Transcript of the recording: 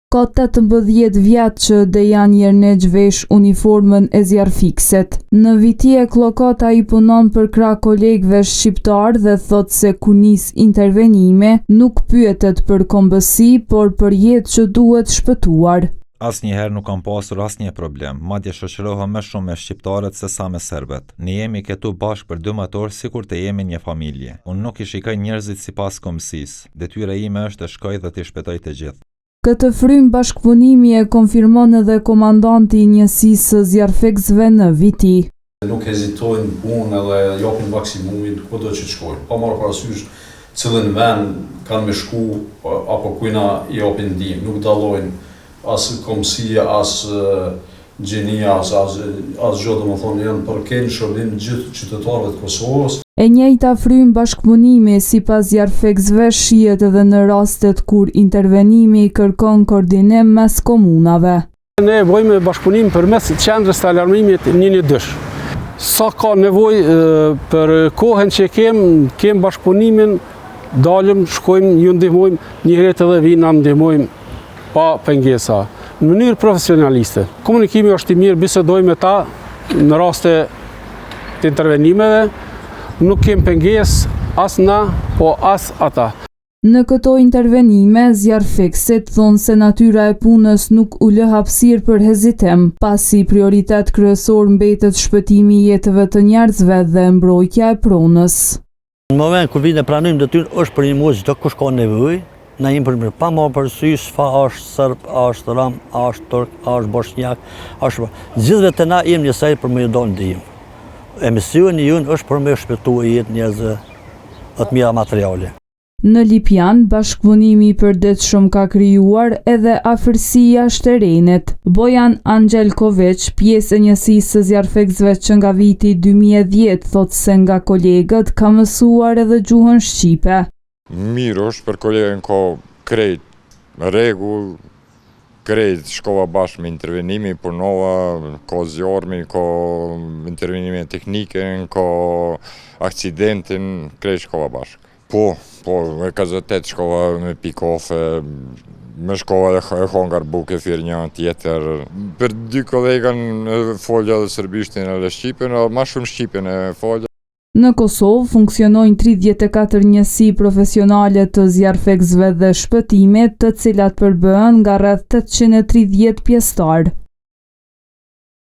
Ka 18 vjet që Dejan Jerneq vesh uniformën e zjarfikset. Në Vitije Klollkota i punon për krah kolegëve shqiptar dhe thot se kur nis intervenime nuk pyetet për kombësi, por për jetë që duhet shpëtuar. Asnjëherë nuk kam pasur asnjë problem, madje shoqërohem më shumë me shqiptarët se sa me serbët. Ne jemi këtu bashkë për 12 orë sikur të jemi një familje. Unë nuk i shikoj njerëzit sipas kombësisë. Detyra ime është të shkoj dhe të shpëtoj të gjithë. Këtë frym bashkëpunimi e konfirmon edhe komandanti i njësisë së zjarfikësve në Viti. Nuk hezitojnë punë edhe japin maksimumin kudo që të shkojnë. Pa marrë parasysh cilën vend kanë me shku apo kujna i japin ndihmë, nuk dallojnë as kombësia, as gjenia, as gjë, domethënë janë përkënë shërbim gjithë qytetarëve të Kosovës. E njëjta frym bashkëpunimi sipas zjarfikësve shihet edhe në rastet kur intervenimi kërkon koordinim mes komunave. Ne bëjmë bashkëpunim përmes qendrës të alarmimit 112. Sa ka nevojë për kohën që kem bashkëpunimin, dalim, shkojmë, ju ndihmojmë, një herë edhe vinë na ndihmojmë pa pengesa, në mënyrë profesionaliste. Komunikimi është i mirë, bisedojmë me ta në raste të intervenimeve, nuk kem pengesë as na, po as ata. Në këto intervenime, zjarfikësit thonë se natyra e punës nuk u lë hapësirë për hezitim, pasi prioritet kryesor mbetet shpëtimi i jetëve të njerëzve dhe mbrojtja e pronës. Në moment kur vinë pranojmë detyrën është për një muaj çdo kush ka nevojë. Na jemi për pa marrë parasysh fa është serb, është ram, është turk, është bosnjak, është gjithëve të na jemi njësaj për me dhënë ndihmë. Emisioni jonë është për me shpëtuar jetë njerëzve atë mira materiale. Në Lipjan, bashkëpunimi i përditshëm ka krijuar edhe afërsia shterenit. Bojan Angelkovic, pjesë e njësisë së zjarfikësve që nga viti 2010, thot se nga kolegët ka mësuar edhe gjuhën shqipe. Mirë është për kolegën ka krejt rregull, krejt shkova bashkë me intervenimi, punova, ka zjarmin, ka intervenime teknike, ka akcidentin, krejt shkova bashkë. Po, me kazotet shkova me pi kafe, me shkova dhe hongar buke thirë një tjetër. Për 2 kolegën folja dhe serbishtin edhe shqipen, ma shumë shqipen e folja. Në Kosovë funksionojnë 34 njësi profesionale të zjarfikësve dhe shpëtimit, të cilat përbëhen nga rreth 830 pjesëtar.